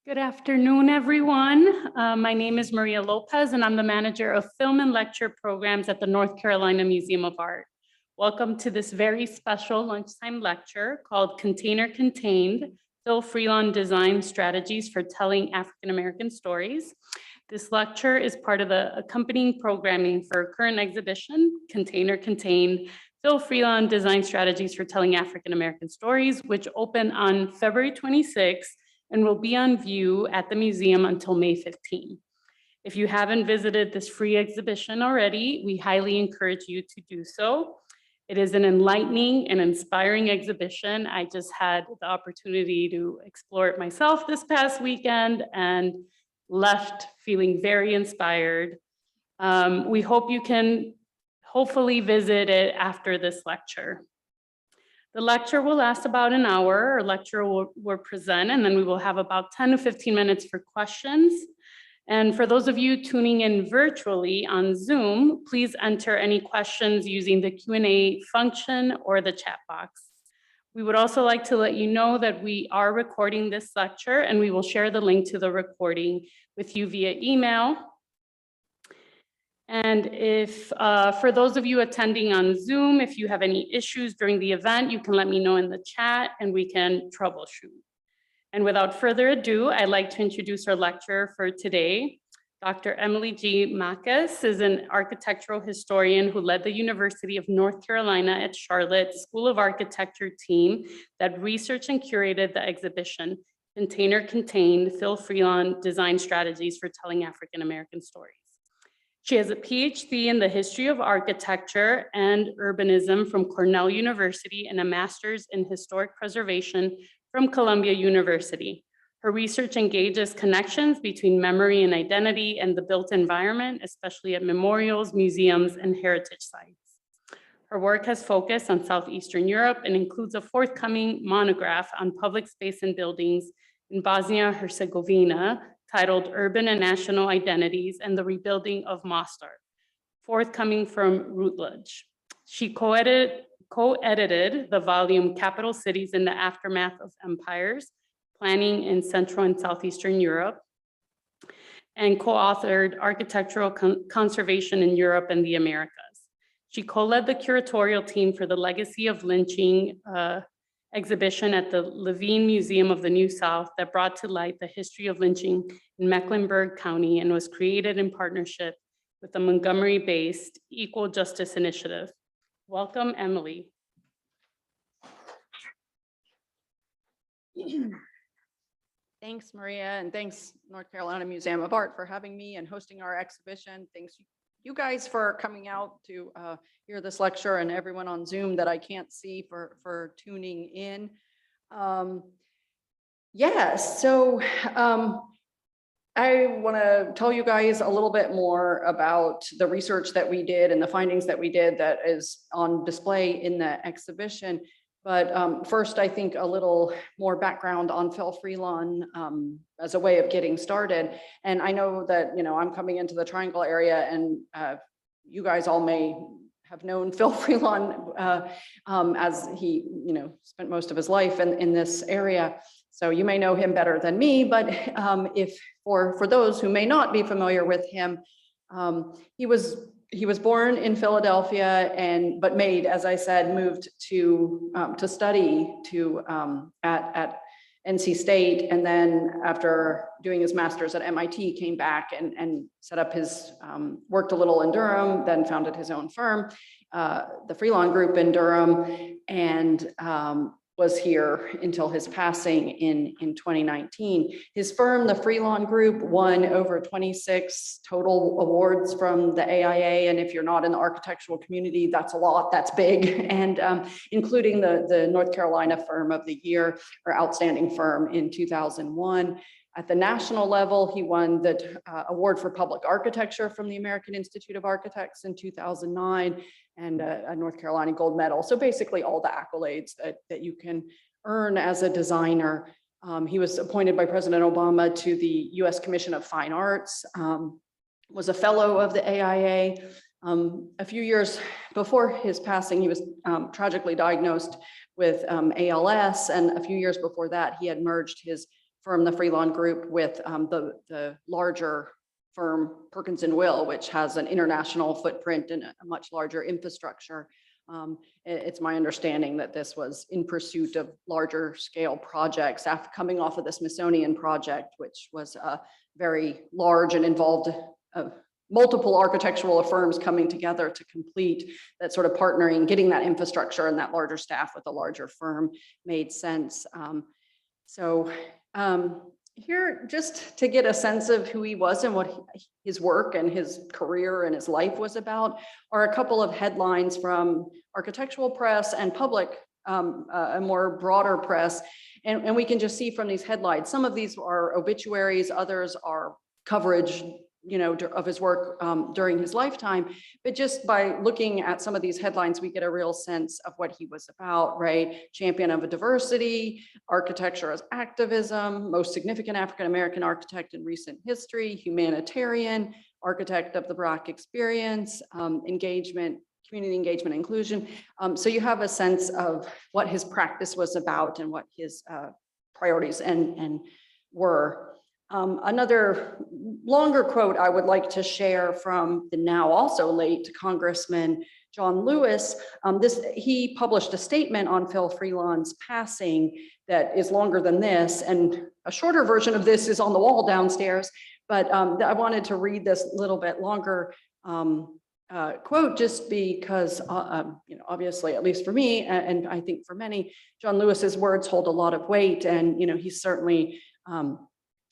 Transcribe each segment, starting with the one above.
Good afternoon, everyone. My name is Maria Lopez, and I'm the manager of film and lecture programs at the North Carolina Museum of Art. Welcome to this very special lunchtime lecture called Container Contained, Phil Freelon Design Strategies for Telling African American Stories. This lecture is part of the accompanying programming for a current exhibition, Container Contained, Phil Freelon Design Strategies for Telling African American Stories, which opened on February 26th and will be on view at the museum until May 15. If you haven't visited this free exhibition already, we highly encourage you to do so. It is an enlightening and inspiring exhibition. I just had the opportunity to explore it myself this past weekend and left feeling very inspired. We hope you can hopefully visit it after this lecture. The lecture will last about an hour. Our lecturer will present, and then we will have about 10 to 15 minutes for questions. And for those of you tuning in virtually on Zoom, please enter any questions using the Q&A function or the chat box. We would also like to let you know that we are recording this lecture, and we will share the link to the recording with you via email. And if, for those of you attending on Zoom, if you have any issues during the event, you can let me know in the chat and we can troubleshoot. And without further ado, I'd like to introduce our lecturer for today. Dr. Emily G. Makaš is an architectural historian who led the University of North Carolina at Charlotte School of Architecture team that researched and curated the exhibition, Container Contained, Phil Freelon Design Strategies for Telling African American Stories. She has a PhD in the history of architecture and urbanism from Cornell University and a master's in historic preservation from Columbia University. Her research engages connections between memory and identity and the built environment, especially at memorials, museums, and heritage sites. Her work has focused on Southeastern Europe and includes a forthcoming monograph on public space and buildings in Bosnia-Herzegovina, titled Urban and National Identities and the Rebuilding of Mostar, forthcoming from Routledge. She co-edited the volume Capital Cities in the Aftermath of Empires, Planning in Central and Southeastern Europe, and co-authored Architectural Conservation in Europe and the Americas. She co-led the curatorial team for the Legacy of Lynching exhibition at the Levine Museum of the New South that brought to light the history of lynching in Mecklenburg County and was created in partnership with the Montgomery-based Equal Justice Initiative. Welcome, Emily. Thanks, Maria, and thanks North Carolina Museum of Art for having me and hosting our exhibition. Thanks you guys for coming out to hear this lecture, and everyone on Zoom that I can't see for tuning in. Yes, so I want to tell you guys a little bit more about the research that we did and the findings that we did that is on display in the exhibition. But first, I think a little more background on Phil Freelon as a way of getting started. And I know that, I'm coming into the Triangle area, and you guys all may have known Phil Freelon as he, spent most of his life in this area. So you may know him better than me, but if for those who may not be familiar with him, he was born in Philadelphia but as I said, moved to study at NC State, and then after doing his master's at MIT, came back and set up worked a little in Durham, then founded his own firm, the Freelon Group in Durham, and was here until his passing in 2019. His firm, the Freelon Group, won over 26 total awards from the AIA. And if you're not in the architectural community, that's a lot, that's big. And including the North Carolina Firm of the Year or Outstanding Firm in 2001. At the national level, he won the Award for Public Architecture from the American Institute of Architects in 2009, and a North Carolina gold medal. So basically all the accolades that you can earn as a designer. He was appointed by President Obama to the US Commission of Fine Arts, was a fellow of the AIA. A few years before his passing, he was tragically diagnosed with ALS, and a few years before that, he had merged his firm, the Freelon Group, with the larger firm Perkins and Will, which has an international footprint and a much larger infrastructure. It's my understanding that this was in pursuit of larger scale projects after coming off of the Smithsonian project, which was very large and involved multiple architectural firms coming together to complete that sort of partnering, getting that infrastructure and that larger staff with a larger firm made sense. Here, just to get a sense of who he was and what his work and his career and his life was about, are a couple of headlines from architectural press and public, a more broader press. And we can just see from these headlines, some of these are obituaries, others are coverage, of his work during his lifetime. But just by looking at some of these headlines, we get a real sense of what he was about, right? Champion of diversity, architecture as activism, most significant African-American architect in recent history, humanitarian, architect of the Black experience, engagement, community engagement, inclusion. So you have a sense of what his practice was about and what his priorities and were. Another longer quote I would like to share from the now also late Congressman John Lewis. He published a statement on Phil Freelon's passing that is longer than this, and a shorter version of this is on the wall downstairs, but I wanted to read this little bit longer quote just because, obviously, at least for me, and I think for many, John Lewis's words hold a lot of weight, and he's certainly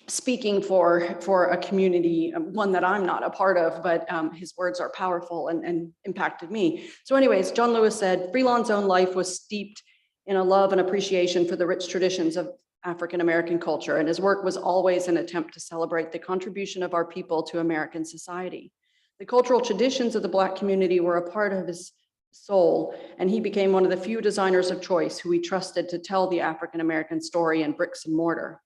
speaking for a community, one that I'm not a part of, but his words are powerful and impacted me. So anyways, John Lewis said, Freelon's own life was steeped in a love and appreciation for the rich traditions of African-American culture, and his work was always an attempt to celebrate the contribution of our people to American society. The cultural traditions of the Black community were a part of his soul, and he became one of the few designers of choice who he trusted to tell the African-American story in bricks and mortar.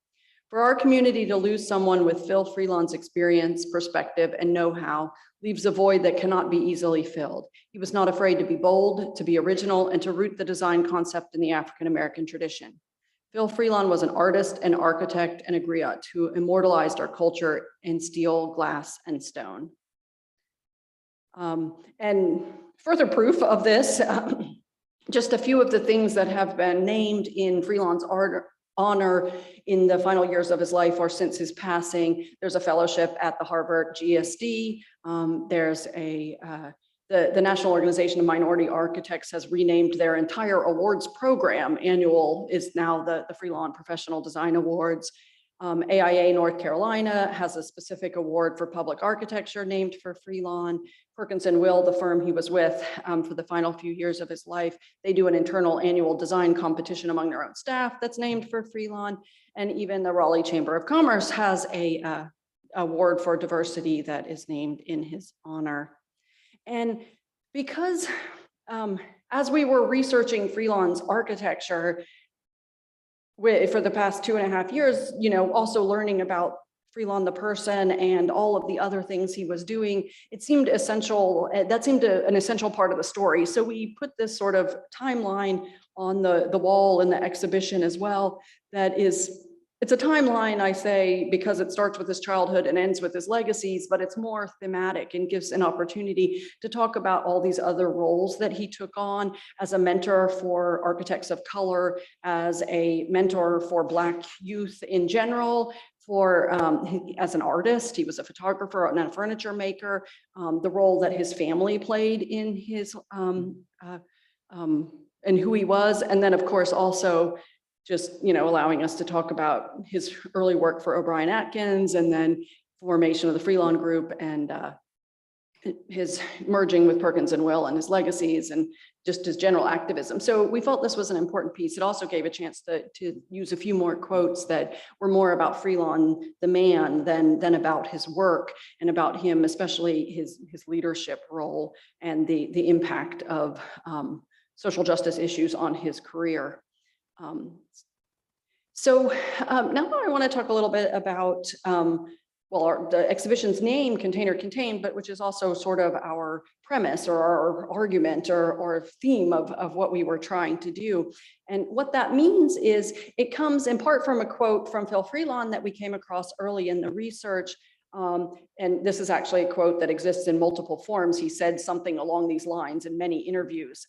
For our community to lose someone with Phil Freelon's experience, perspective, and know-how leaves a void that cannot be easily filled. He was not afraid to be bold, to be original, and to root the design concept in the African-American tradition. Phil Freelon was an artist, an architect, and a griot who immortalized our culture in steel, glass, and stone. And further proof of this, just a few of the things that have been named in Freelon's honor in the final years of his life or since his passing. There's a fellowship at the Harvard GSD. There's the National Organization of Minority Architects has renamed their entire awards program. Annual is now the Freelon Professional Design Awards. AIA North Carolina has a specific award for public architecture named for Freelon. Perkins and Will, the firm he was with for the final few years of his life, they do an internal annual design competition among their own staff that's named for Freelon. And even the Raleigh Chamber of Commerce has a award for diversity that is named in his honor. And because as we were researching Freelon's architecture, for the past 2.5 years, also learning about Freelon the person and all of the other things he was doing, it seemed essential. That seemed an essential part of the story. So we put this sort of timeline on the wall in the exhibition as well. It's a timeline, I say, because it starts with his childhood and ends with his legacies, but it's more thematic and gives an opportunity to talk about all these other roles that he took on as a mentor for architects of color, as a mentor for Black youth in general, as an artist. He was a photographer and a furniture maker, the role that his family played in his, and who he was. And then of course, also just, allowing us to talk about his early work for O'Brien Atkins and then formation of the Freelon Group and his merging with Perkins and Will and his legacies and just his general activism. So we felt this was an important piece. It also gave a chance to use a few more quotes that were more about Freelon, the man, than about his work and about him, especially his leadership role and the impact of social justice issues on his career. So now I want to talk a little bit about the exhibition's name, Container Contained, but which is also sort of our premise or our argument or theme of what we were trying to do. And what that means is it comes in part from a quote from Phil Freelon that we came across early in the research. And this is actually a quote that exists in multiple forms. He said something along these lines in many interviews.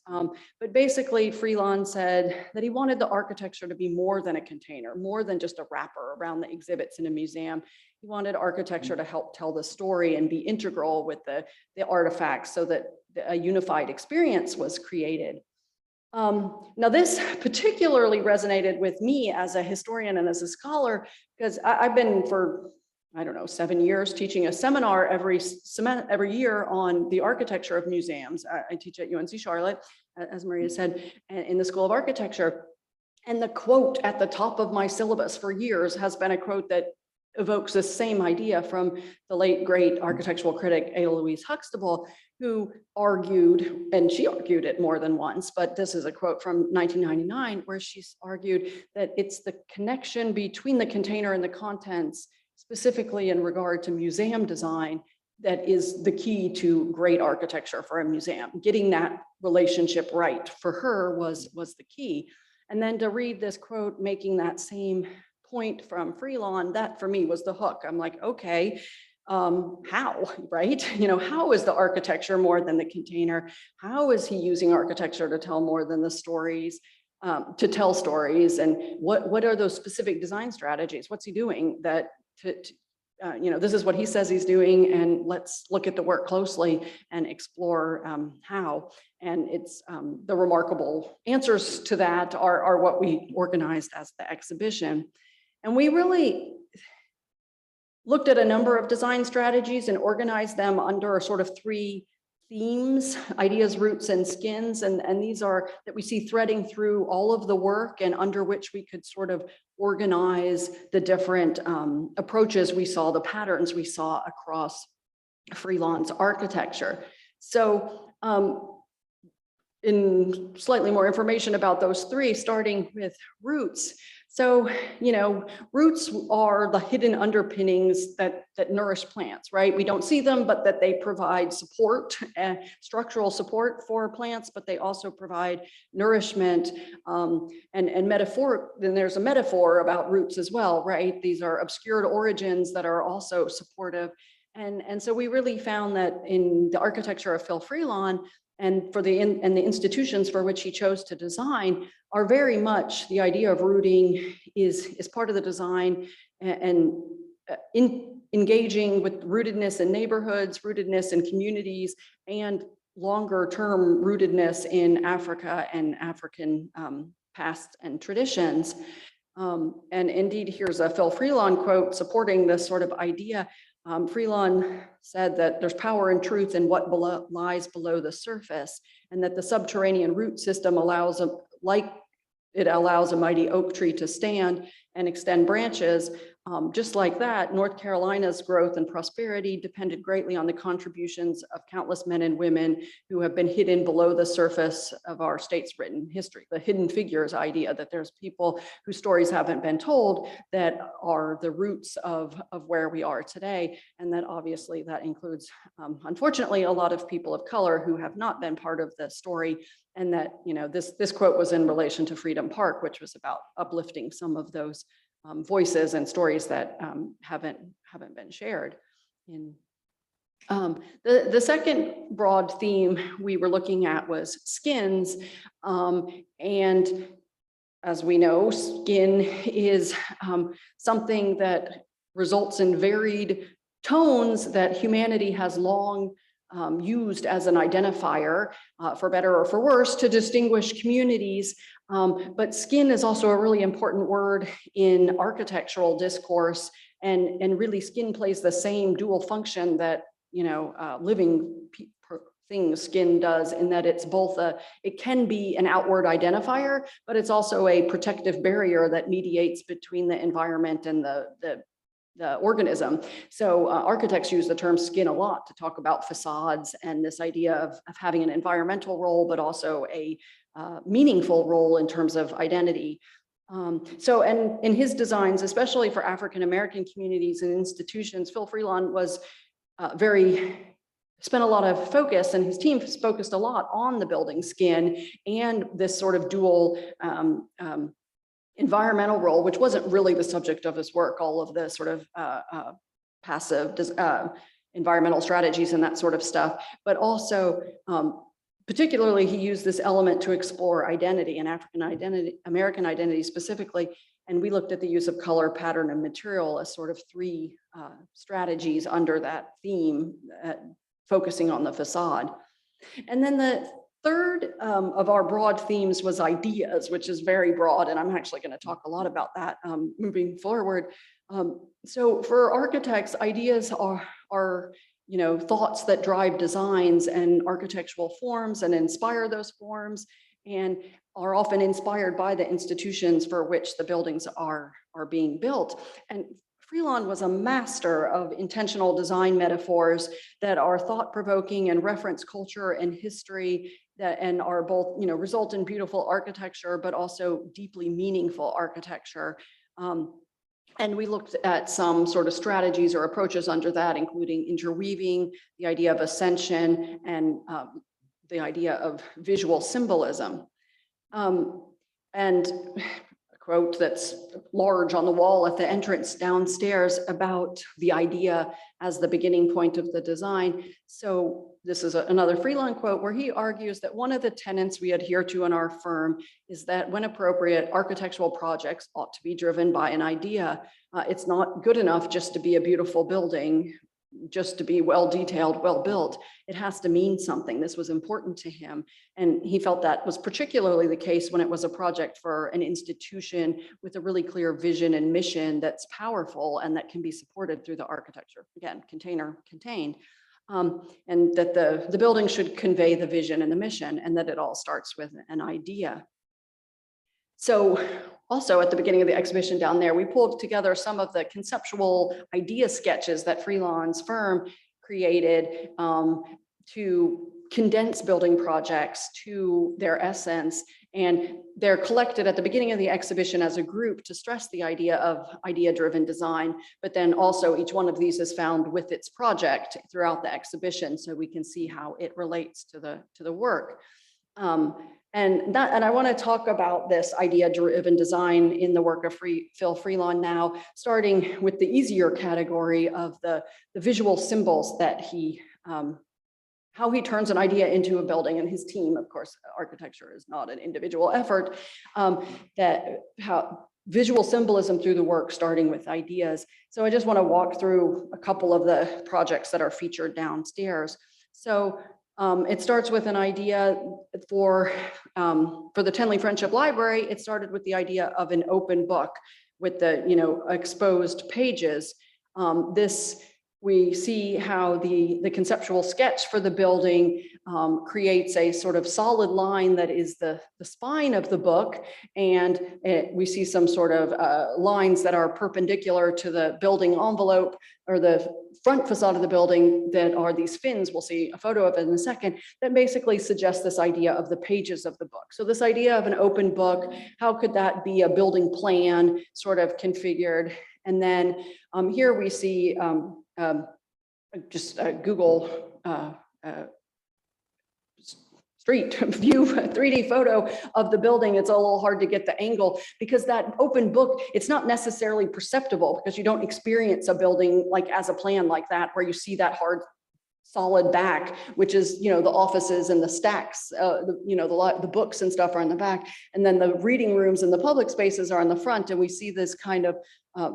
But basically, Freelon said that he wanted the architecture to be more than a container, more than just a wrapper around the exhibits in a museum. He wanted architecture to help tell the story and be integral with the artifacts so that a unified experience was created. Now, this particularly resonated with me as a historian and as a scholar, because I've been for, I don't know, 7 years teaching a seminar every year on the architecture of museums. I teach at UNC Charlotte, as Maria said, in the School of Architecture. And the quote at the top of my syllabus for years has been a quote that evokes the same idea from the late great architectural critic Ada Louise Huxtable, who argued, and she argued it more than once, but this is a quote from 1999, where she argued that it's the connection between the container and the contents, specifically in regard to museum design, that is the key to great architecture for a museum. Getting that relationship right for her was the key. And then to read this quote making that same point from Freelon, that for me was the hook. I'm like, okay, how, right? How is the architecture more than the container? How is he using architecture to tell more than the stories, to tell stories? And what are those specific design strategies? What's he doing that this is what he says he's doing, and let's look at the work closely and explore how. And it's the remarkable answers to that are what we organized as the exhibition. And we really looked at a number of design strategies and organized them under sort of 3 themes: ideas, roots, and skins. And these are that we see threading through all of the work, and under which we could sort of organize the different approaches we saw, the patterns we saw across Freelon's architecture. So in slightly more information about those 3, starting with roots. So, roots are the hidden underpinnings that nourish plants, right? We don't see them, but that they provide support, structural support for plants, but they also provide nourishment and metaphor. Then there's a metaphor about roots as well, right? These are obscured origins that are also supportive. And so we really found that in the architecture of Phil Freelon, and for the institutions for which he chose to design, are very much the idea of rooting is part of the design, and engaging with rootedness in neighborhoods, rootedness in communities, and longer term rootedness in Africa and African past and traditions. And indeed, here's a Phil Freelon quote supporting this sort of idea. Freelon said that there's power and truth in what lies below the surface, and that the subterranean root system allows a mighty oak tree to stand and extend branches. Just like that, North Carolina's growth and prosperity depended greatly on the contributions of countless men and women who have been hidden below the surface of our state's written history. The hidden figures idea, that there's people whose stories haven't been told that are the roots of where we are today. And that obviously that includes, unfortunately, a lot of people of color who have not been part of the story. And that, this quote was in relation to Freedom Park, which was about uplifting some of those voices and stories that haven't been shared. The second broad theme we were looking at was skins, and as we know, skin is something that results in varied tones that humanity has long used as an identifier, for better or for worse, to distinguish communities. But skin is also a really important word in architectural discourse, and really skin plays the same dual function that living things skin does, in that it's both it can be an outward identifier, but it's also a protective barrier that mediates between the environment and the organism. So architects use the term skin a lot to talk about facades and this idea of having an environmental role, but also a meaningful role in terms of identity. So, and in his designs, especially for African-American communities and institutions, Phil Freelon was spent a lot of focus, and his team focused a lot on the building skin and this sort of dual environmental role, which wasn't really the subject of his work, all of the sort of passive environmental strategies and that sort of stuff, but also particularly he used this element to explore identity and American identity specifically. And we looked at the use of color, pattern, and material as sort of three strategies under that theme, focusing on the facade. And then the third of our broad themes was ideas, which is very broad, and I'm actually going to talk a lot about that moving forward. So for architects, ideas are thoughts that drive designs and architectural forms and inspire those forms, and are often inspired by the institutions for which the buildings are being built. And Freelon was a master of intentional design metaphors that are thought-provoking and reference culture and history and are both, result in beautiful architecture, but also deeply meaningful architecture. And we looked at some sort of strategies or approaches under that, including interweaving, the idea of ascension, and the idea of visual symbolism. And a quote that's large on the wall at the entrance downstairs about the idea as the beginning point of the design. So this is another Freelon quote where he argues that one of the tenets we adhere to in our firm is that when appropriate, architectural projects ought to be driven by an idea. It's not good enough just to be a beautiful building, just to be well detailed, well built. It has to mean something. This was important to him. And he felt that was particularly the case when it was a project for an institution with a really clear vision and mission that's powerful and that can be supported through the architecture. Again, contained. And that the building should convey the vision and the mission, and that it all starts with an idea. So also at the beginning of the exhibition down there, we pulled together some of the conceptual idea sketches that Freelon's firm created to condense building projects to their essence. And they're collected at the beginning of the exhibition as a group to stress the idea of idea-driven design, but then also each one of these is found with its project throughout the exhibition, so we can see how it relates to the work. And I want to talk about this idea-driven design in the work of Phil Freelon now, starting with the easier category of the visual symbols that he how he turns an idea into a building, and his team, of course, architecture is not an individual effort, that how visual symbolism through the work, starting with ideas. So I just want to walk through a couple of the projects that are featured downstairs. So it starts with an idea for the Tenley Friendship Library. It started with the idea of an open book with the exposed pages. We see how the conceptual sketch for the building creates a sort of solid line that is the spine of the book. And we see some sort of lines that are perpendicular to the building envelope or the front facade of the building that are these fins. We'll see a photo of it in a second, that basically suggests this idea of the pages of the book. So this idea of an open book, how could that be a building plan sort of configured? And then here we see just a Google street view, 3D photo of the building. It's a little hard to get the angle because that open book, it's not necessarily perceptible because you don't experience a building like as a plan like that, where you see that hard, solid back, which is, the offices and the stacks, the books and stuff are in the back. And then the reading rooms and the public spaces are in the front. And we see this kind of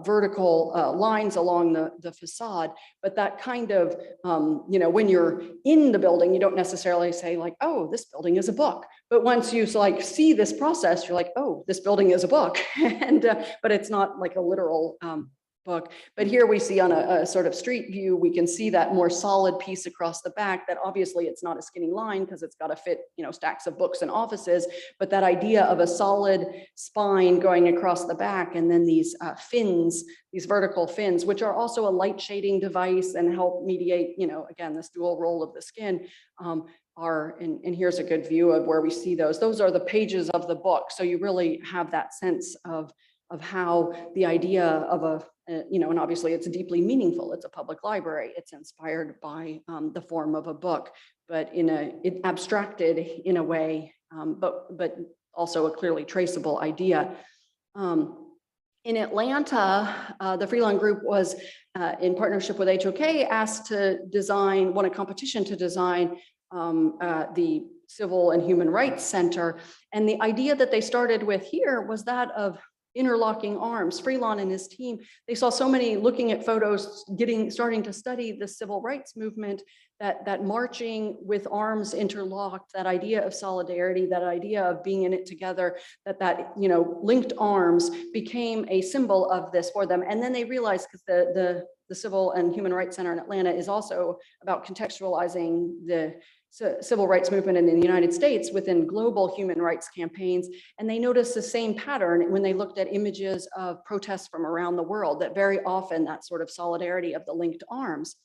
vertical lines along the facade. But that kind of, when you're in the building, you don't necessarily say like, oh, this building is a book. But once you see this process, you're like, oh, this building is a book. And but it's not like a literal book. But here we see on a sort of street view, we can see that more solid piece across the back that obviously it's not a skinny line because it's got to fit, stacks of books and offices, but that idea of a solid spine going across the back and then these fins, these vertical fins, which are also a light shading device and help mediate, again, this dual role of the skin, and here's a good view of where we see those. Those are the pages of the book. So you really have that sense of how the idea of and obviously it's deeply meaningful. It's a public library. It's inspired by the form of a book, but it abstracted in a way, but also a clearly traceable idea. In Atlanta, the Freelon group was in partnership with HOK asked to won a competition to design the Civil and Human Rights Center. And the idea that they started with here was that of interlocking arms. Freelon and his team, they saw so many looking at photos, starting to study the civil rights movement, that marching with arms interlocked, that idea of solidarity, that idea of being in it together, that linked arms became a symbol of this for them. And then they realized, because the Civil and Human Rights Center in Atlanta is also about contextualizing the civil rights movement in the United States within global human rights campaigns. And they noticed the same pattern when they looked at images of protests from around the world, that very often that sort of solidarity of the linked arms.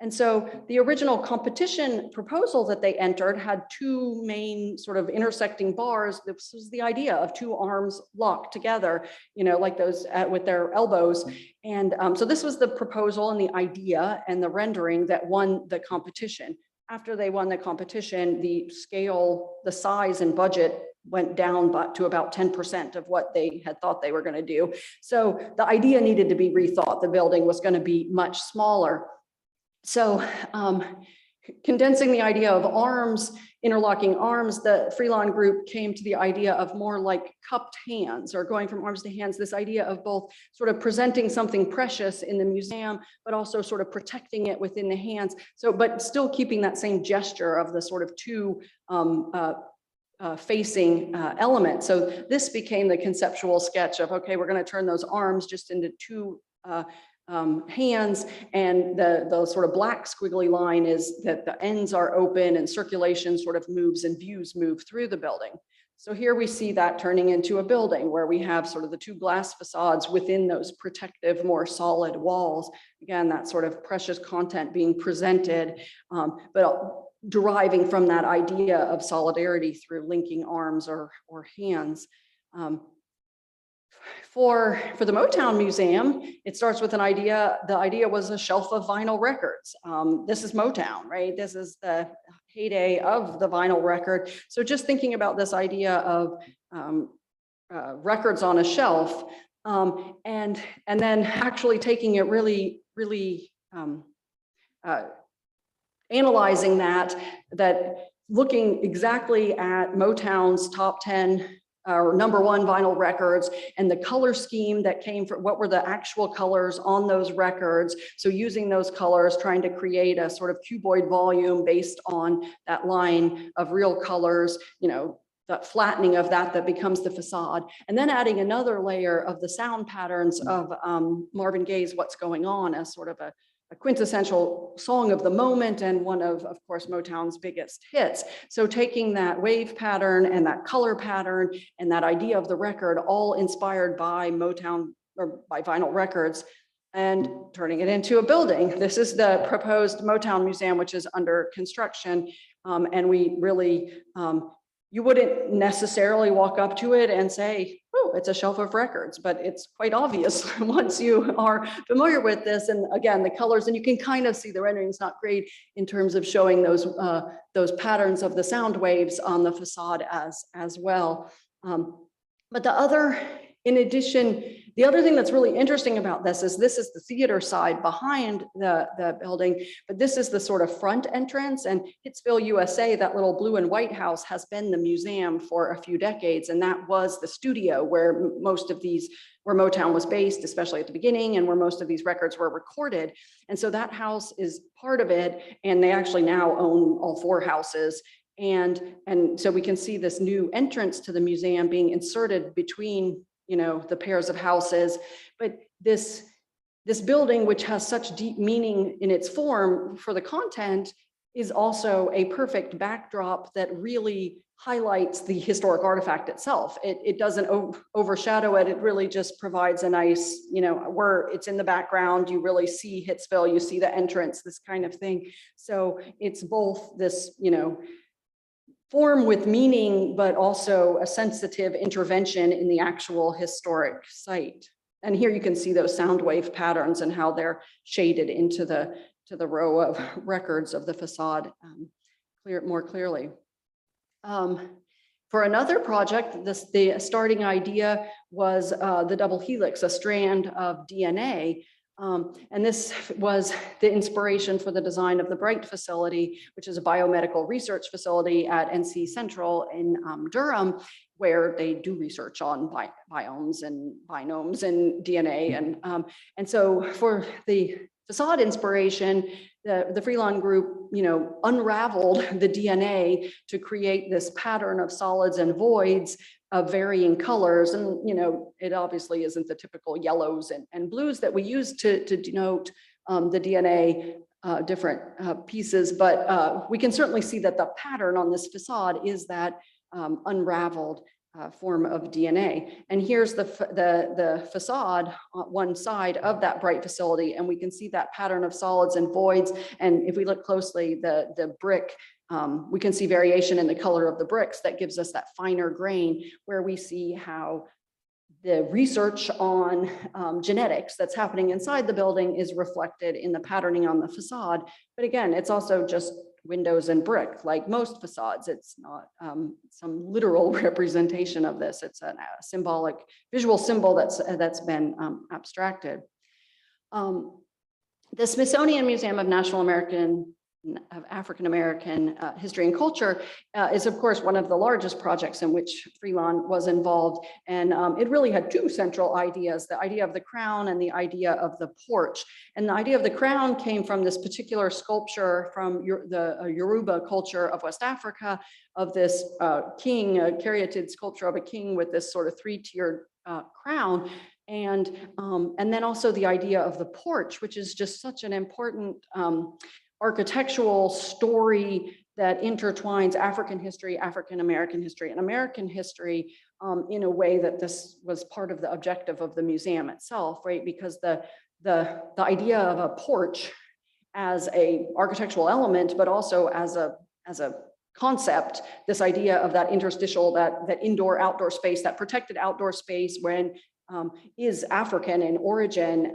And so the original competition proposal that they entered had two main sort of intersecting bars. This was the idea of two arms locked together, like those with their elbows. And so this was the proposal and the idea and the rendering that won the competition. After they won the competition, the scale, the size and budget went down to about 10% of what they had thought they were going to do. So the idea needed to be rethought. The building was going to be much smaller. So condensing the idea of arms, interlocking arms, the Freelon group came to the idea of more like cupped hands, or going from arms to hands, this idea of both sort of presenting something precious in the museum, but also sort of protecting it within the hands. So, but still keeping that same gesture of the sort of two facing element. So this became the conceptual sketch of, okay, we're going to turn those arms just into two hands, and the sort of black squiggly line is that the ends are open and circulation sort of moves and views move through the building. So here we see that turning into a building where we have sort of the two glass facades within those protective, more solid walls. Again, that sort of precious content being presented, but deriving from that idea of solidarity through linking arms or hands. For the Motown Museum, it starts with an idea. The idea was a shelf of vinyl records. This is Motown, right? This is the heyday of the vinyl record. So just thinking about this idea of records on a shelf, and then actually taking it really analyzing that looking exactly at Motown's top 10 or #1 vinyl records, and the color scheme that came from what were the actual colors on those records. So using those colors, trying to create a sort of cuboid volume based on that line of real colors, that flattening of that becomes the facade. And then adding another layer of the sound patterns of Marvin Gaye's What's Going On as sort of a quintessential song of the moment, and one of course, Motown's biggest hits. So taking that wave pattern and that color pattern and that idea of the record, all inspired by Motown or by vinyl records, and turning it into a building. This is the proposed Motown Museum, which is under construction. And we really, you wouldn't necessarily walk up to it and say, oh, it's a shelf of records, but it's quite obvious once you are familiar with this. And again, the colors, and you can kind of see the rendering's not great in terms of showing those patterns of the sound waves on the facade as well. But in addition, the other thing that's really interesting about this is the theater side behind the building, but this is the sort of front entrance. And Hitsville, USA, that little blue and white house has been the museum for a few decades. And that was the studio where where Motown was based, especially at the beginning, and where most of these records were recorded. And so that house is part of it. And they actually now own all 4 houses. And so we can see this new entrance to the museum being inserted between the pairs of houses. But this this building, which has such deep meaning in its form for the content, is also a perfect backdrop that really highlights the historic artifact itself. It doesn't overshadow it. It really just provides a nice, where it's in the background, you really see Hitsville, you see the entrance, this kind of thing. So it's both this, form with meaning, but also a sensitive intervention in the actual historic site. And here you can see those sound wave patterns and how they're shaded into the row of records of the facade more clearly. For another project, the starting idea was the double helix, a strand of DNA. And this was the inspiration for the design of the BRITE facility, which is a biomedical research facility at NC Central in Durham, where they do research on biomes and binomes and DNA. And so for the facade inspiration, the Freelon group, unraveled the DNA to create this pattern of solids and voids of varying colors. And, it obviously isn't the typical yellows and blues that we use to denote the DNA different pieces, but we can certainly see that the pattern on this facade is that unraveled form of DNA. And here's the facade on one side of that BRITE facility, and we can see that pattern of solids and voids. And if we look closely, the brick, we can see variation in the color of the bricks that gives us that finer grain, where we see how the research on genetics that's happening inside the building is reflected in the patterning on the facade. But again, it's also just windows and brick, like most facades. It's not some literal representation of this. It's a symbolic, visual symbol that's been abstracted. The Smithsonian Museum of African American History and Culture is, of course, one of the largest projects in which Freelon was involved. And it really had two central ideas, the idea of the crown and the idea of the porch. And the idea of the crown came from this particular sculpture from the Yoruba culture of West Africa, of this king, a caryatid sculpture of a king with this sort of three-tiered crown. And then also the idea of the porch, which is just such an important architectural story that intertwines African history, African American history, and American history in a way that this was part of the objective of the museum itself, right? Because the idea of a porch as a architectural element, but also as a concept, this idea of that interstitial, that indoor-outdoor space, that protected outdoor space when is African in origin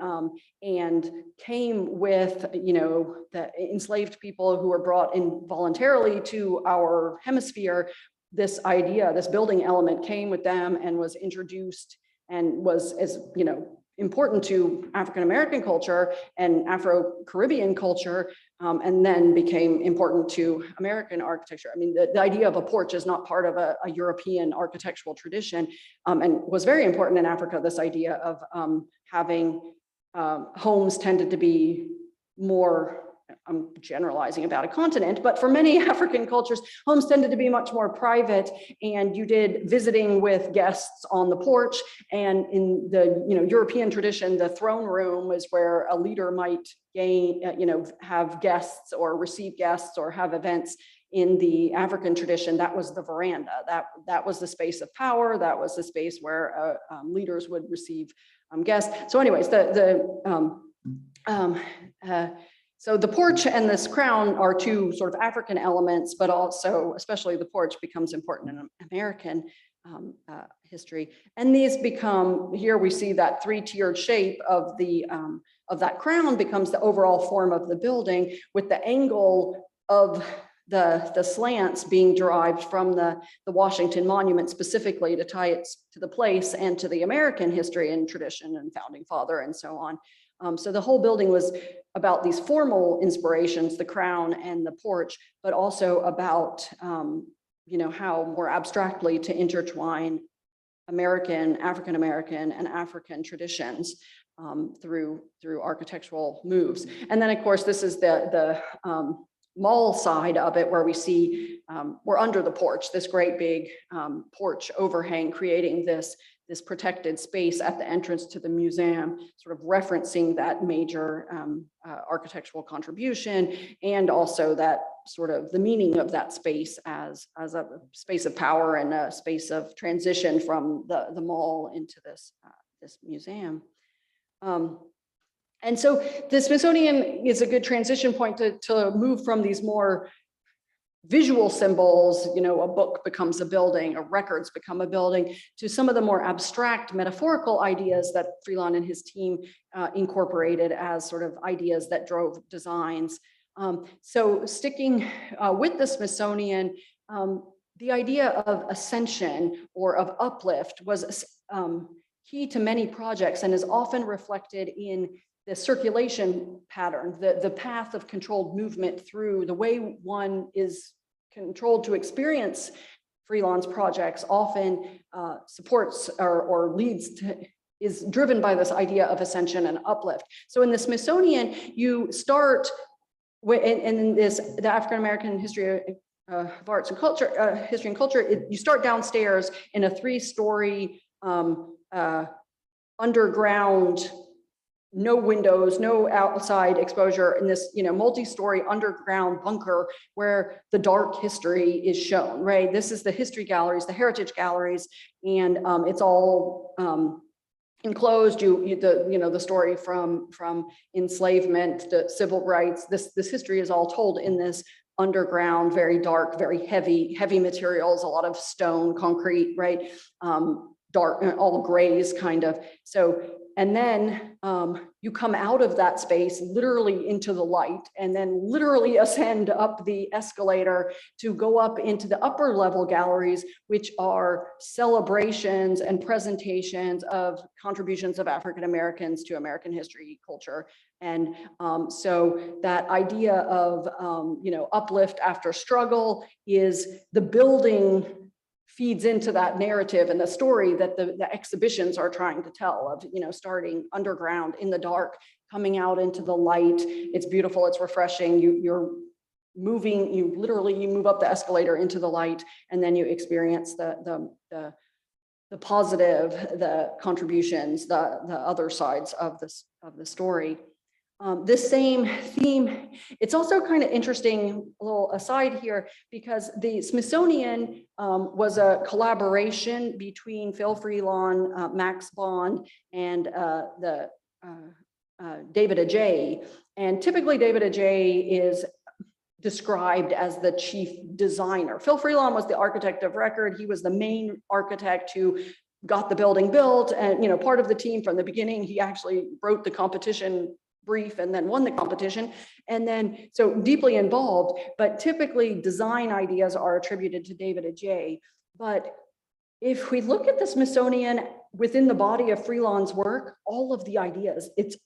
and came with, the enslaved people who were brought in voluntarily to our hemisphere. This idea, this building element came with them and was introduced and was, as important to African American culture and Afro-Caribbean culture, and then became important to American architecture. I mean, the idea of a porch is not part of a European architectural tradition, and was very important in Africa, this idea of having homes tended to be more, I'm generalizing about a continent, but for many African cultures, homes tended to be much more private, and you did visiting with guests on the porch. And in the European tradition, the throne room is where a leader might have guests or receive guests or have events. In the African tradition, that was the veranda. That was the space of power. That was the space where leaders would receive guests. So, anyways, so the porch and this crown are two sort of African elements, but also, especially the porch, becomes important in American history. And these become, here we see that three-tiered shape of that crown becomes the overall form of the building, with the angle of the slants being derived from the Washington Monument, specifically to tie it to the place and to the American history and tradition and founding father and so on. So the whole building was about these formal inspirations, the crown and the porch, but also about, how more abstractly to intertwine American, African American, and African traditions through architectural moves. And then, of course, this is the mall side of it, where we see we're under the porch, this great big porch overhang, creating this this protected space at the entrance to the museum, sort of referencing that major architectural contribution, and also that sort of the meaning of that space as a space of power and a space of transition from the mall into this museum. And so the Smithsonian is a good transition point to move from these more visual symbols, you know, a book becomes a building, or records become a building, to some of the more abstract metaphorical ideas that Freelon and his team incorporated as sort of ideas that drove designs. So sticking with the Smithsonian, the idea of ascension or of uplift was key to many projects and is often reflected in the circulation pattern, the path of controlled movement through the way one is controlled to experience Freelon's projects often supports or leads to, is driven by this idea of ascension and uplift. So in the Smithsonian, you start in this, the African-American history of arts and culture, history and culture, you start downstairs in a 3-story underground, no windows, no outside exposure, in this, you know, multi-story underground bunker where the dark history is shown, right? This is the history galleries, the heritage galleries, and it's all enclosed. The story from enslavement to civil rights. This history is all told in this underground, very dark, very heavy materials, a lot of stone, concrete, right? Dark, all grays kind of. So, and then you come out of that space literally into the light, and then literally ascend up the escalator to go up into the upper level galleries, which are celebrations and presentations of contributions of African Americans to American history, culture. And so that idea of, uplift after struggle is the building feeds into that narrative and the story that the exhibitions are trying to tell of, starting underground in the dark, coming out into the light. It's beautiful, it's refreshing. You're moving, you move up the escalator into the light, and then you experience the positive, the contributions, the other sides of the story. This same theme, it's also kind of interesting, a little aside here, because the Smithsonian was a collaboration between Phil Freelon, Max Bond, and David Adjaye. And typically David Adjaye is described as the chief designer. Phil Freelon was the architect of record. He was the main architect who got the building built, and part of the team from the beginning. He actually wrote the competition brief and then won the competition, and then so deeply involved. But typically design ideas are attributed to David Adjaye. But if we look at the Smithsonian within the body of Freelon's work, all of the ideas, it's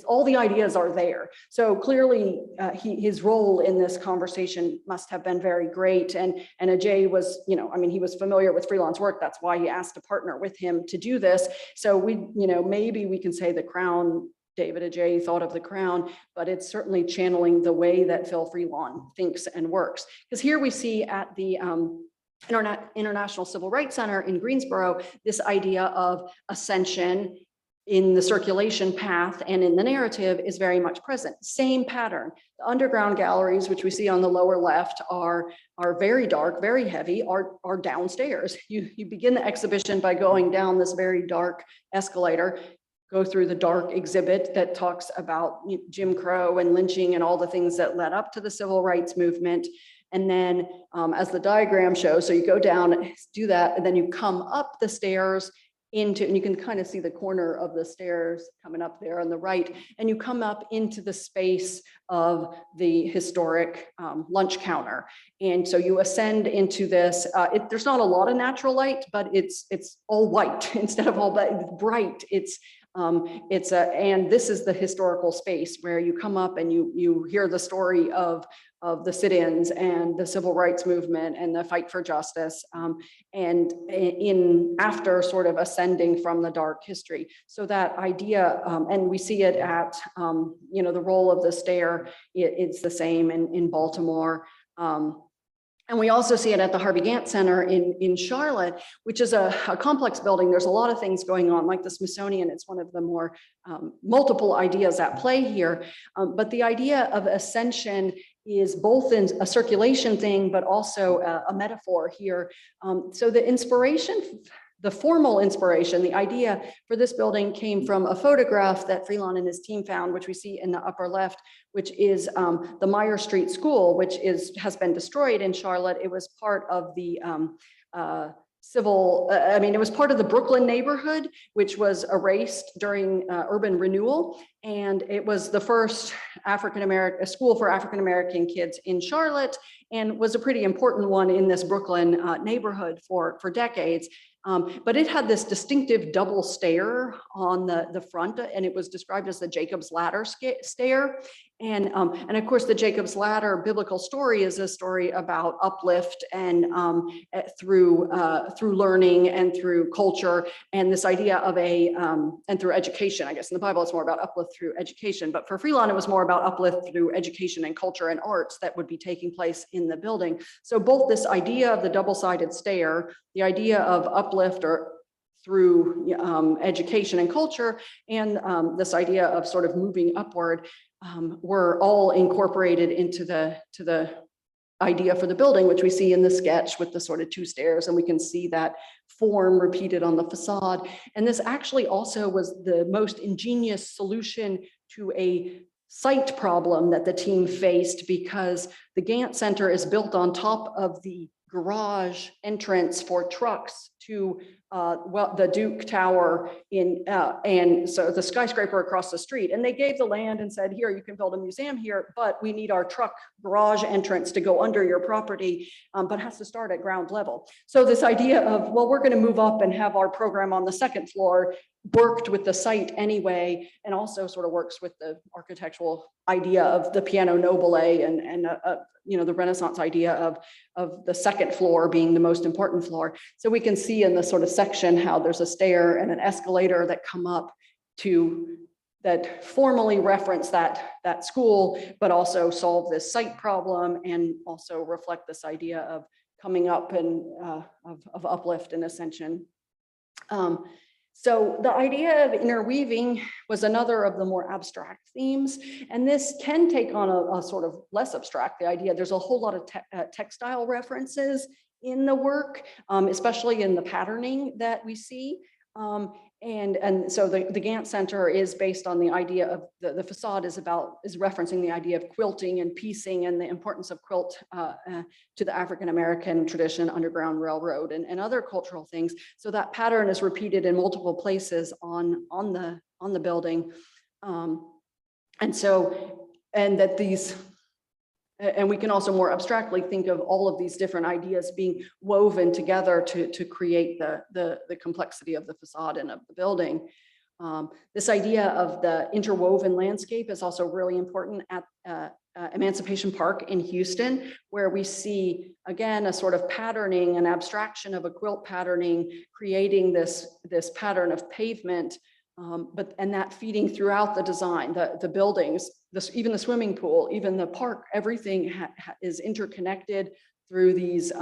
all the ideas are there. So clearly his role in this conversation must have been very great. And Adjaye was, he was familiar with Freelon's work. That's why he asked to partner with him to do this. So maybe we can say the crown, David Adjaye thought of the crown, but it's certainly channeling the way that Phil Freelon thinks and works. Because here we see at the International Civil Rights Center in Greensboro, this idea of ascension in the circulation path and in the narrative is very much present. Same pattern. The underground galleries, which we see on the lower left, are very dark, very heavy, are downstairs. You begin the exhibition by going down this very dark escalator, go through the dark exhibit that talks about Jim Crow and lynching and all the things that led up to the civil rights movement. And then as the diagram shows, so you go down, do that, and then you come up the stairs into, and you can kind of see the corner of the stairs coming up there on the right, and you come up into the space of the historic lunch counter. And so you ascend into this, there's not a lot of natural light, but it's all white instead of all bright. And this is the historical space where you come up and you hear the story of the sit-ins and the civil rights movement and the fight for justice, and after sort of ascending from the dark history. So that idea, and we see it at the role of the stair, it's the same in Baltimore. And we also see it at the Harvey Gantt Center in Charlotte, which is a complex building. There's a lot of things going on, like the Smithsonian. It's one of the more multiple ideas at play here. But the idea of ascension is both in a circulation thing, but also a metaphor here. So the inspiration, the formal inspiration, the idea for this building came from a photograph that Freelon and his team found, which we see in the upper left, which is the Meyer Street School, which has been destroyed in Charlotte. It was part of the it was part of the Brooklyn neighborhood, which was erased during urban renewal. And it was the first school for African-American kids in Charlotte, and was a pretty important one in this Brooklyn neighborhood for decades. But it had this distinctive double stair on the front, and it was described as the Jacob's Ladder stair. And of course, the Jacob's Ladder biblical story is a story about uplift and through learning and through culture, and this idea of and through education. I guess in the Bible, it's more about uplift through education, but for Freelon, it was more about uplift through education and culture and arts that would be taking place in the building. So both this idea of the double-sided stair, the idea of uplift or through education and culture, and this idea of sort of moving upward were all incorporated into the idea for the building, which we see in the sketch with the sort of two stairs, and we can see that form repeated on the facade. And this actually also was the most ingenious solution to a site problem that the team faced, because the Gantt Center is built on top of the garage entrance for trucks to the Duke Tower and so the skyscraper across the street. And they gave the land and said, here, you can build a museum here, but we need our truck garage entrance to go under your property, but has to start at ground level. So this idea of, well, we're going to move up and have our program on the second floor worked with the site anyway, and also sort of works with the architectural idea of the piano nobile and the Renaissance idea of the second floor being the most important floor. So we can see in the sort of section how there's a stair and an escalator that come up that formally reference that school, but also solve this site problem and also reflect this idea of coming up and of uplift and ascension. So the idea of interweaving was another of the more abstract themes, and this can take on a sort of less abstract, the idea. There's a whole lot of textile references in the work, especially in the patterning that we see. And so the Gantt Center is based on the idea of the facade is referencing the idea of quilting and piecing and the importance of quilt to the African-American tradition, Underground Railroad, and other cultural things. So that pattern is repeated in multiple places on the building. And we can also more abstractly think of all of these different ideas being woven together to create the complexity of the facade and of the building. This idea of the interwoven landscape is also really important at Emancipation Park in Houston, where we see, again, a sort of patterning, an abstraction of a quilt patterning, creating this pattern of pavement, and that feeding throughout the design, the buildings, even the swimming pool, even the park, everything is interconnected through these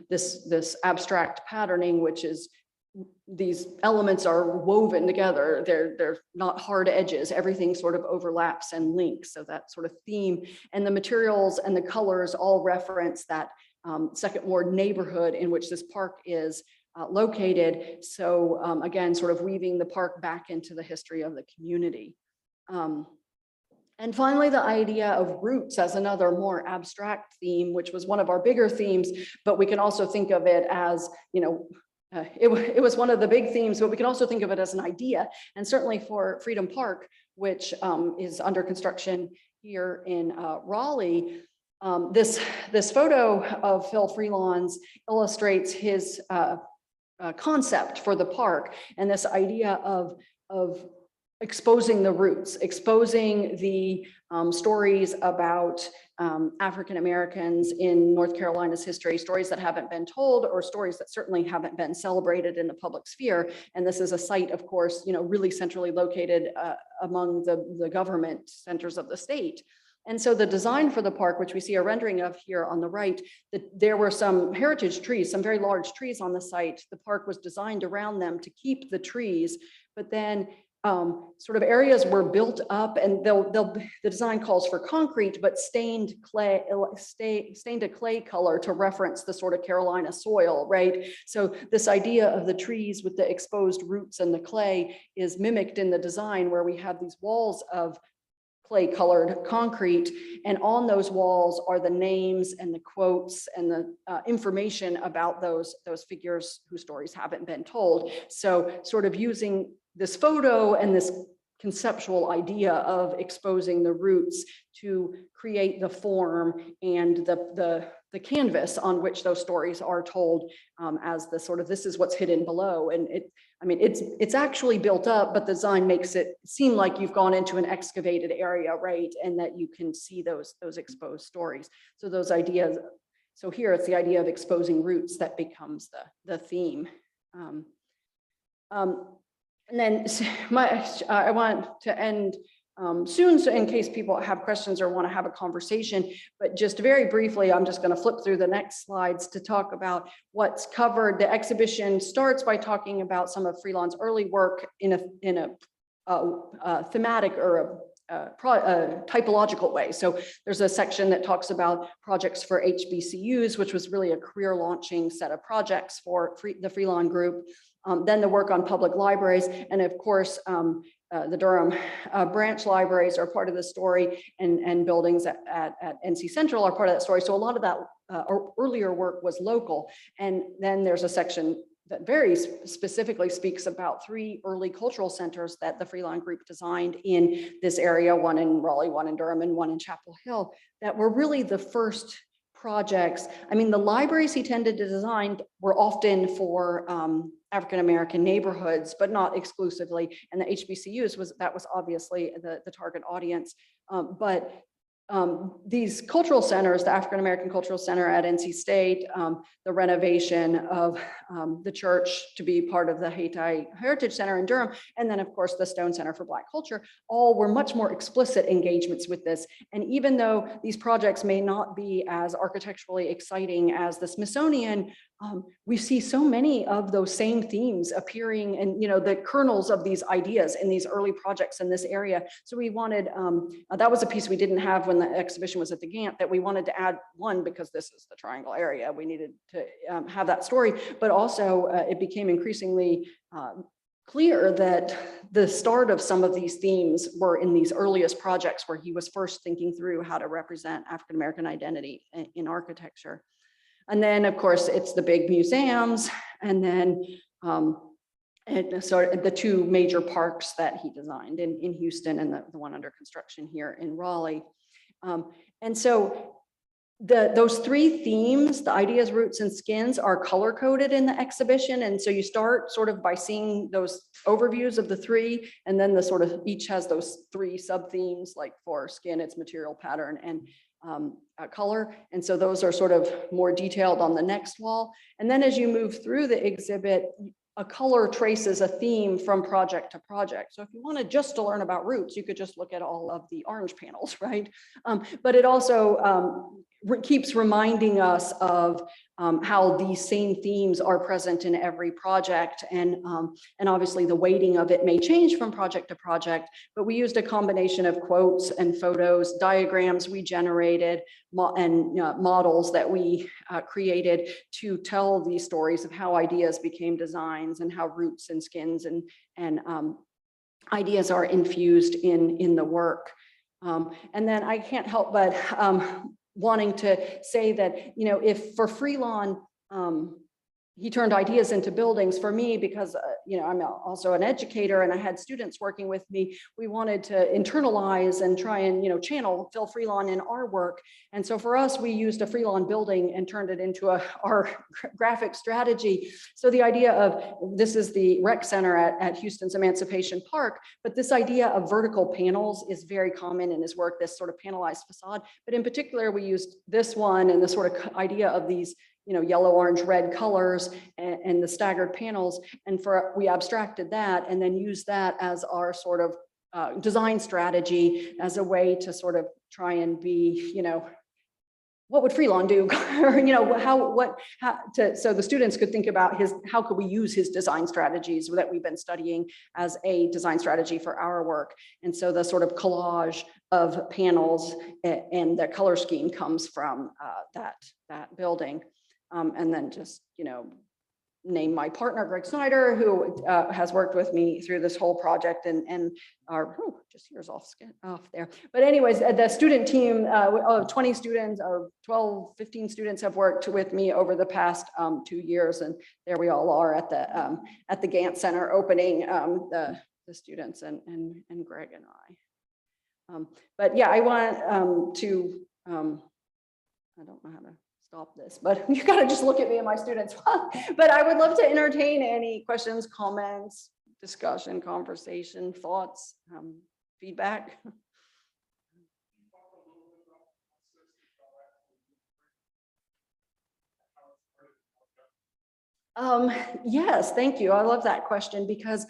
this abstract patterning, which is these elements are woven together. They're not hard edges. Everything sort of overlaps and links. So that sort of theme, and the materials and the colors all reference that Second Ward neighborhood in which this park is located. So again, sort of weaving the park back into the history of the community. And finally, the idea of roots as another more abstract theme, which was one of our bigger themes, but we can also think of it as, it was one of the big themes, but we can also think of it as an idea. And certainly for Freedom Park, which is under construction here in Raleigh, this photo of Phil Freelon's illustrates his concept for the park, and this idea of exposing the roots, exposing the stories about African Americans in North Carolina's history, stories that haven't been told or stories that certainly haven't been celebrated in the public sphere. And this is a site, of course, really centrally located among the government centers of the state. And so the design for the park, which we see a rendering of here on the right, there were some heritage trees, some very large trees on the site. The park was designed around them to keep the trees, but then sort of areas were built up, and the design calls for concrete, but stained a clay color to reference the sort of Carolina soil, right? So this idea of the trees with the exposed roots and the clay is mimicked in the design, where we have these walls of clay colored concrete, and on those walls are the names and the quotes and the information about those figures whose stories haven't been told. So sort of using this photo and this conceptual idea of exposing the roots to create the form and the canvas on which those stories are told, as the sort of, this is what's hidden below. And it's actually built up, but the design makes it seem like you've gone into an excavated area, right? And that you can see those exposed stories. So those ideas, so here it's the idea of exposing roots that becomes the theme. And then I want to end soon, so in case people have questions or want to have a conversation, but just very briefly, I'm just going to flip through the next slides to talk about what's covered. The exhibition starts by talking about some of Freelon's early work in a thematic or a typological way. So there's a section that talks about projects for HBCUs, which was really a career launching set of projects for the Freelon group. Then the work on public libraries, and of course, the Durham branch libraries are part of the story, and buildings at NC Central are part of that story. So a lot of that earlier work was local. And then there's a section that very specifically speaks about 3 early cultural centers that the Freelon group designed in this area, one in Raleigh, one in Durham, and one in Chapel Hill, that were really the first projects. I mean, the libraries he tended to design were often for African-American neighborhoods, but not exclusively. And the HBCUs was obviously the target audience. But these cultural centers, the African-American Cultural Center at NC State, the renovation of the church to be part of the Haiti Heritage Center in Durham, and then of course the Stone Center for Black Culture, all were much more explicit engagements with this. And even though these projects may not be as architecturally exciting as the Smithsonian, we see so many of those same themes appearing, and the kernels of these ideas in these early projects in this area. So we wanted, that was a piece we didn't have when the exhibition was at the Gantt, that we wanted to add, one, because this is the triangle area, we needed to have that story, but also it became increasingly clear that the start of some of these themes were in these earliest projects where he was first thinking through how to represent African-American identity in architecture. And then, of course, it's the big museums, and then sort of the 2 major parks that he designed in Houston, and the one under construction here in Raleigh. And so those 3 themes, the ideas, roots, and skins, are color coded in the exhibition. And so you start sort of by seeing those overviews of the 3, and then the sort of each has those 3 sub themes, like for skin, it's material, pattern, and color. And so those are sort of more detailed on the next wall. And then as you move through the exhibit, a color traces a theme from project to project. So if you wanted just to learn about roots, you could just look at all of the orange panels, right? But it also keeps reminding us of how these same themes are present in every project. And obviously the weighting of it may change from project to project, but we used a combination of quotes and photos, diagrams we generated, and models that we created to tell these stories of how ideas became designs, and how roots and skins and ideas are infused in the work. And then I can't help but wanting to say that, if for Freelon, he turned ideas into buildings, for me, because I'm also an educator and I had students working with me, we wanted to internalize and try and channel Phil Freelon in our work. And so for us, we used a Freelon building and turned it into our graphic strategy. So the idea of, this is the rec center at Houston's Emancipation Park, but this idea of vertical panels is very common in his work, this sort of panelized facade. But in particular, we used this one and the sort of idea of these yellow, orange, red colors and the staggered panels. And we abstracted that and then used that as our sort of design strategy as a way to sort of try and be, what would Freelon do? Or, so the students could think about how could we use his design strategies that we've been studying as a design strategy for our work. And so the sort of collage of panels and the color scheme comes from that building. And then just, name my partner, Greg Snyder, who has worked with me through this whole project and just here's off there. But anyways, the student team of 20 students or 12, 15 students have worked with me over the past 2 years. And there we all are at the Gantt Center opening, the students and Greg and I. But yeah, I want to, I don't know how to stop this, but you gotta just look at me and my students. But I would love to entertain any questions, comments, discussion, conversation, thoughts, feedback. Yes, thank you. I love that question because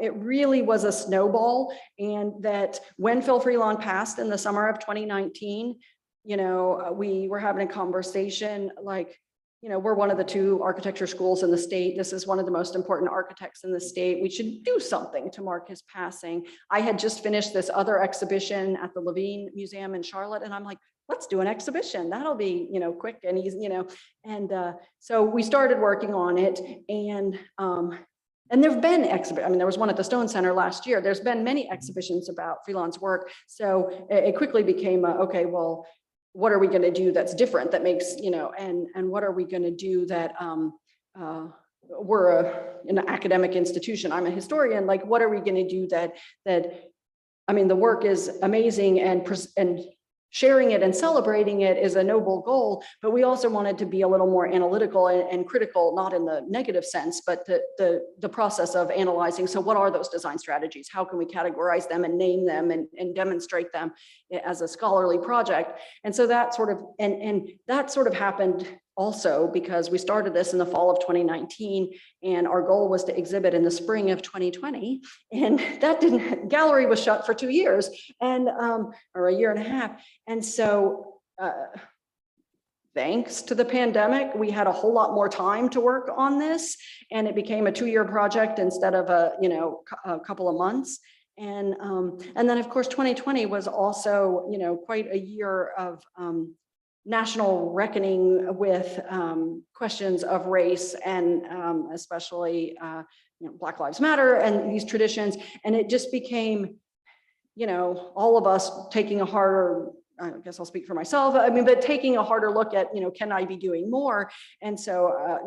it really was a snowball, and that when Phil Freelon passed in the summer of 2019, we were having a conversation like, we're one of the 2 architecture schools in the state. This is one of the most important architects in the state. We should do something to mark his passing. I had just finished this other exhibition at the Motown Museum in Charlotte, and I'm like, let's do an exhibition. That'll be, quick and easy, And so we started working on it, and there've been exhibitions. There was one at the Stone Center last year. There's been many exhibitions about Freelon's work. So it quickly became, okay, well, what are we going to do that's different, that makes, and what are we going to do that we're an academic institution. I'm a historian. Like, what are we going to do that the work is amazing, and sharing it and celebrating it is a noble goal, but we also wanted to be a little more analytical and critical, not in the negative sense, but the process of analyzing. So what are those design strategies? How can we categorize them and name them and demonstrate them as a scholarly project? And so that sort of happened also because we started this in the fall of 2019, and our goal was to exhibit in the spring of 2020, and gallery was shut for 2 years or a year and a half. And so thanks to the pandemic, we had a whole lot more time to work on this, and it became a 2-year project instead of a couple of months. And then of course 2020 was also quite a year of national reckoning with questions of race, and especially Black Lives Matter and these traditions. And it just became, all of us taking a harder, I guess I'll speak for myself, but taking a harder look at, can I be doing more? And so,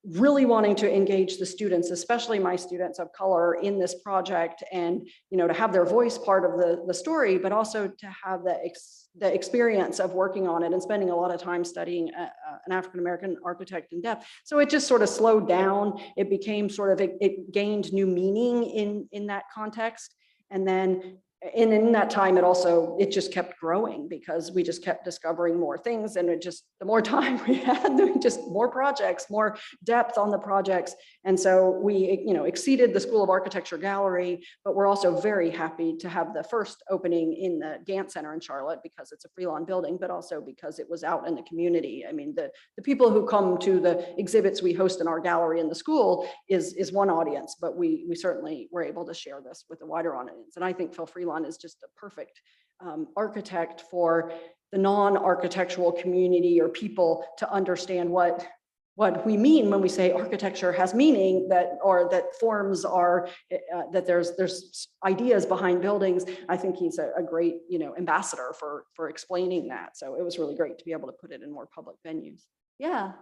really wanting to engage the students, especially my students of color, in this project, and to have their voice part of the story, but also to have the experience of working on it and spending a lot of time studying an African-American architect in depth. So it just sort of slowed down. It became it gained new meaning in that context. And then in that time, it just kept growing because we just kept discovering more things, and the more time we had, just more projects, more depth on the projects. And so we, exceeded the School of Architecture Gallery, but we're also very happy to have the first opening in the Gantt Center in Charlotte, because it's a Freelon building, but also because it was out in the community. The people who come to the exhibits we host in our gallery in the school is one audience, but we certainly were able to share this with a wider audience. And I think Phil Freelon is just a perfect architect for the non-architectural community or people to understand what we mean when we say architecture has meaning, or that forms are, that there's ideas behind buildings. I think he's a great, ambassador for explaining that. So it was really great to be able to put it in more public venues. Yeah.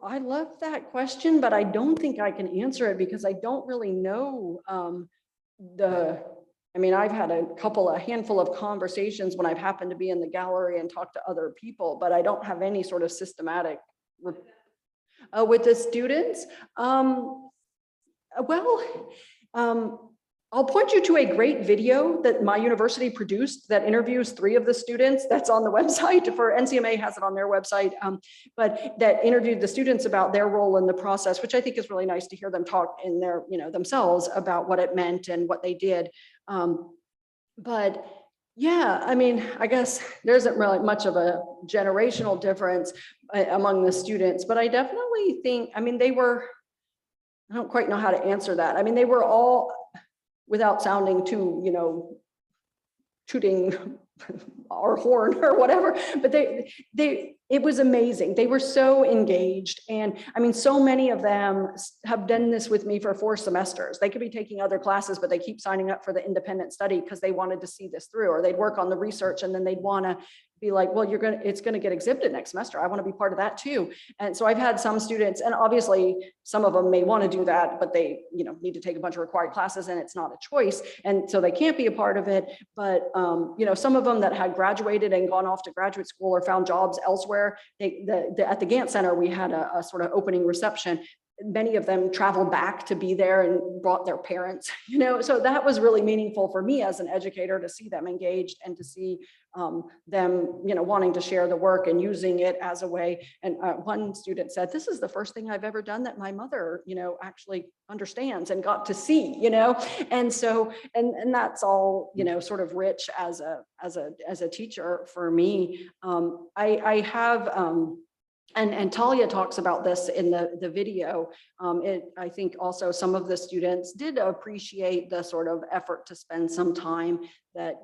I love that question, but I don't think I can answer it because I don't really know I've had a handful of conversations when I've happened to be in the gallery and talk to other people, but I don't have any sort of systematic with the students. Well, I'll point you to a great video that my university produced that interviews 3 of the students. That's on the website for NCMA, has it on their website, but that interviewed the students about their role in the process, which I think is really nice to hear them talk in their, themselves about what it meant and what they did. But yeah, I mean, I guess there isn't really much of a generational difference among the students, but I definitely think, I mean, I don't quite know how to answer that. I mean, they were all, without sounding too, tooting our horn or whatever, but it was amazing. They were so engaged. And I mean, so many of them have done this with me for 4 semesters. They could be taking other classes, but they keep signing up for the independent study because they wanted to see this through, or they'd work on the research and then they'd want to be like, well, it's going to get exhibited next semester. I want to be part of that too. And so I've had some students, and obviously some of them may want to do that, but they, need to take a bunch of required classes and it's not a choice. And so they can't be a part of it. But, some of them that had graduated and gone off to graduate school or found jobs elsewhere, at the Gantt Center, we had a sort of opening reception. Many of them traveled back to be there and brought their parents, so that was really meaningful for me as an educator to see them engaged and to see them, wanting to share the work and using it as a way. And one student said, this is the first thing I've ever done that my mother, actually understands and got to see, and so, and that's all, sort of rich as a teacher for me. I have, and Talia talks about this in the video. I think also some of the students did appreciate the sort of effort to spend some time that,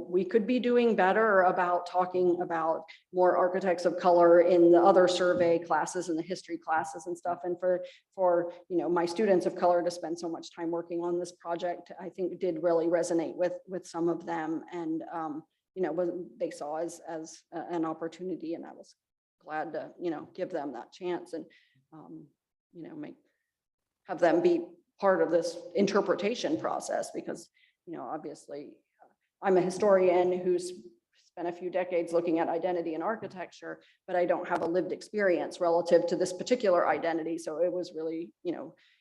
we could be doing better about talking about more architects of color in the other survey classes and the history classes and stuff. And for my students of color to spend so much time working on this project, I think did really resonate with some of them. And, what they saw as an opportunity, and I was glad to, give them that chance and, have them be part of this interpretation process because, obviously I'm a historian who's spent a few decades looking at identity in architecture, but I don't have a lived experience relative to this particular identity. So it was really,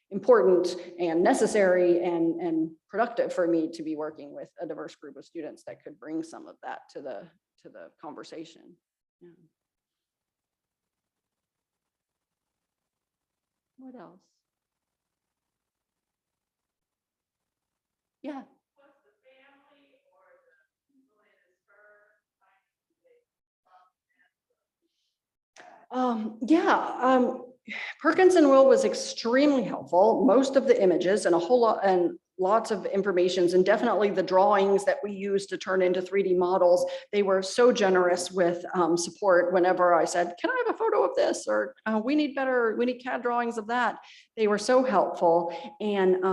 important and necessary and productive for me to be working with a diverse group of students that could bring some of that to the conversation. Yeah. What else? Yeah. Perkins and Will was extremely helpful. Most of the images and a whole lot and lots of informations, and definitely the drawings that we used to turn into 3D models. They were so generous with support whenever I said, can I have a photo of this? Or we need CAD drawings of that. They were so helpful. And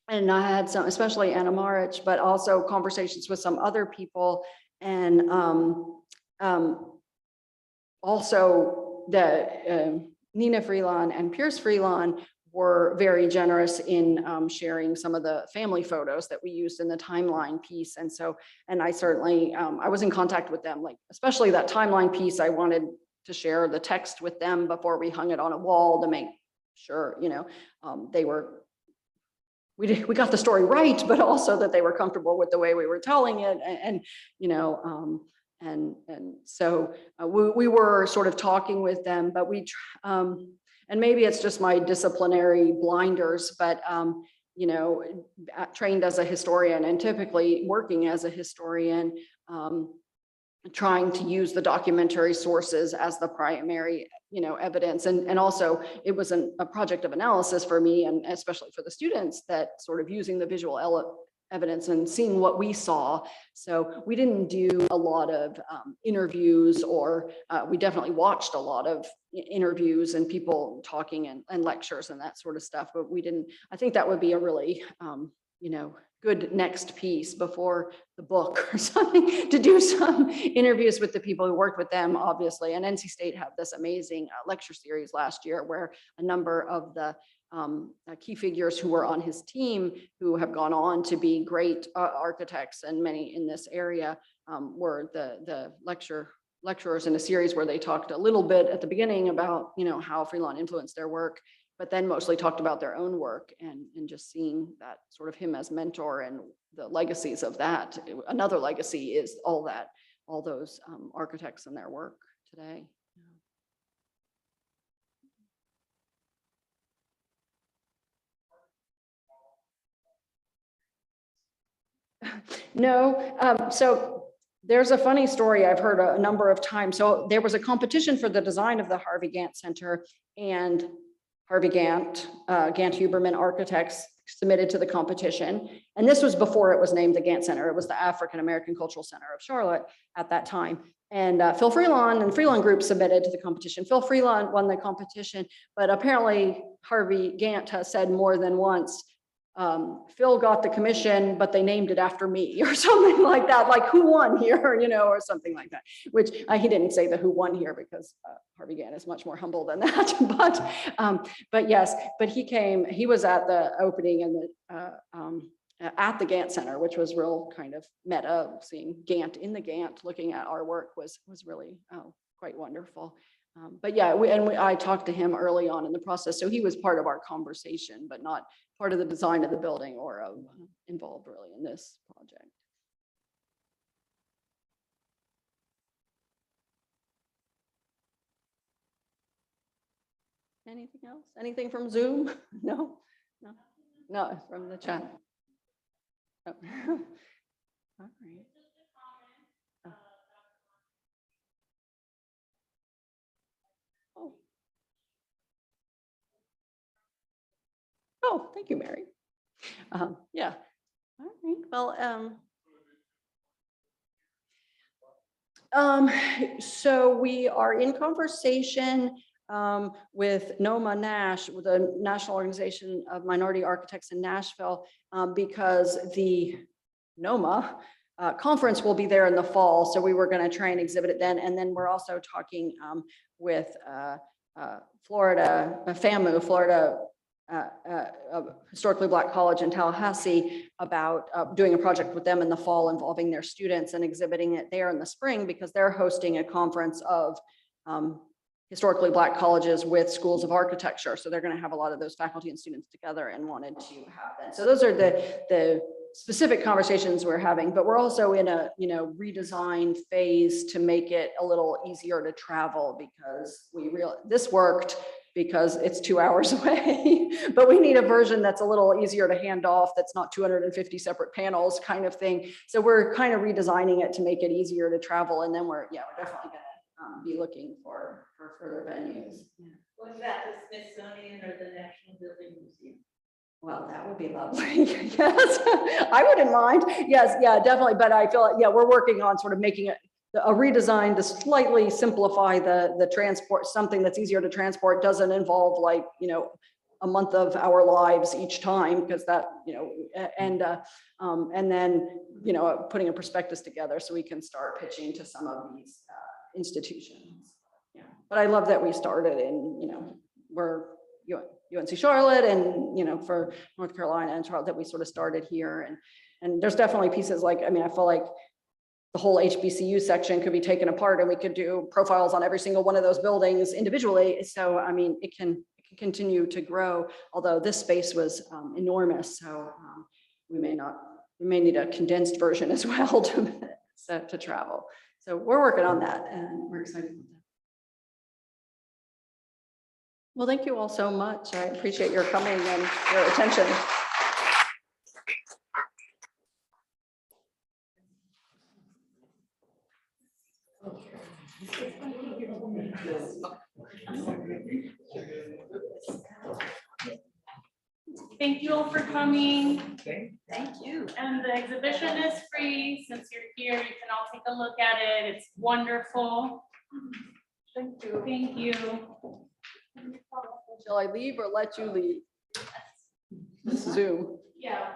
I had some, especially Anna Marich, but also conversations with some other people. And also the Nina Freelon and Pierce Freelon were very generous in sharing some of the family photos that we used in the timeline piece. And so, and I certainly, I was in contact with them, like, especially that timeline piece, I wanted to share the text with them before we hung it on a wall to make sure, they were, we got the story right, but also that they were comfortable with the way we were telling it. And so we were sort of talking with them, but and maybe it's just my disciplinary blinders, but trained as a historian and typically working as a historian, trying to use the documentary sources as the primary, evidence. And also it was a project of analysis for me, and especially for the students, that sort of using the visual evidence and seeing what we saw. So we didn't do a lot of interviews, or we definitely watched a lot of interviews and people talking and lectures and that sort of stuff, but we didn't. I think that would be a really, good next piece before the book or something, to do some interviews with the people who worked with them, obviously. And NC State had this amazing lecture series last year where a number of the key figures who were on his team, who have gone on to be great architects, and many in this area were the lecturers in a series where they talked a little bit at the beginning about, how Freelon influenced their work. but then mostly talked about their own work and just seeing that sort of him as mentor and the legacies of that. Another legacy is all those architects and their work today. No, so there's a funny story I've heard a number of times. So there was a competition for the design of the Harvey Gantt Center, and Harvey Gantt, Gantt Huberman Architects submitted to the competition. And this was before it was named the Gantt Center. It was the African American Cultural Center of Charlotte at that time. And Phil Freelon and Freelon Group submitted to the competition. Phil Freelon won the competition, but apparently Harvey Gantt has said more than once, Phil got the commission, but they named it after me or something like that, like who won here, you know, or something like that, which he didn't say the who won here because Harvey Gantt is much more humble than that. But yes, but he was at the opening and at the Gantt Center, which was real kind of meta, seeing Gantt in the Gantt, looking at our work was really quite wonderful. But yeah, I talked to him early on in the process, so he was part of our conversation, but not part of the design of the building or involved really in this project. Anything else? Anything from Zoom? No, from the chat. Oh. All right. Oh, thank you, Mary. Yeah. All right. Well, so we are in conversation with NOMA Nash, with the National Organization of Minority Architects in Nashville, because the NOMA conference will be there in the fall. So we were going to try and exhibit it then. And then we're also talking with Florida, FAMU, Florida Historically Black College in Tallahassee, about doing a project with them in the fall involving their students and exhibiting it there in the spring, because they're hosting a conference of historically Black colleges with schools of architecture. So they're going to have a lot of those faculty and students together and wanted to have that. So those are the specific conversations we're having, but we're also in a redesign phase to make it a little easier to travel, because this worked because it's 2 hours away, but we need a version that's a little easier to hand off, that's not 250 separate panels kind of thing. So we're kind of redesigning it to make it easier to travel. And then we're definitely gonna be looking for further venues. Yeah. What about the Smithsonian or the National Building Museum? Well, that would be lovely. Yes, I wouldn't mind. Yes, yeah, definitely. But I feel like, we're working on sort of making it a redesign to slightly simplify the transport, something that's easier to transport, doesn't involve like, a month of our lives each time, because that, and then, putting a prospectus together so we can start pitching to some of these institutions. Yeah, but I love that we started in, we're UNC Charlotte and, for North Carolina and Charlotte, that we sort of started here. And there's definitely pieces like, I feel like the whole HBCU section could be taken apart and we could do profiles on every single one of those buildings individually. So, it can continue to grow, although this space was enormous. So we may need a condensed version as well to travel. So we're working on that and we're excited about that. Well, thank you all so much. I appreciate your coming and your attention. Thank you all for coming. Thank you. And the exhibition is free. Since you're here, you can all take a look at it. It's wonderful. Thank you. Thank you. Shall I leave or let you leave? Zoom. Yeah.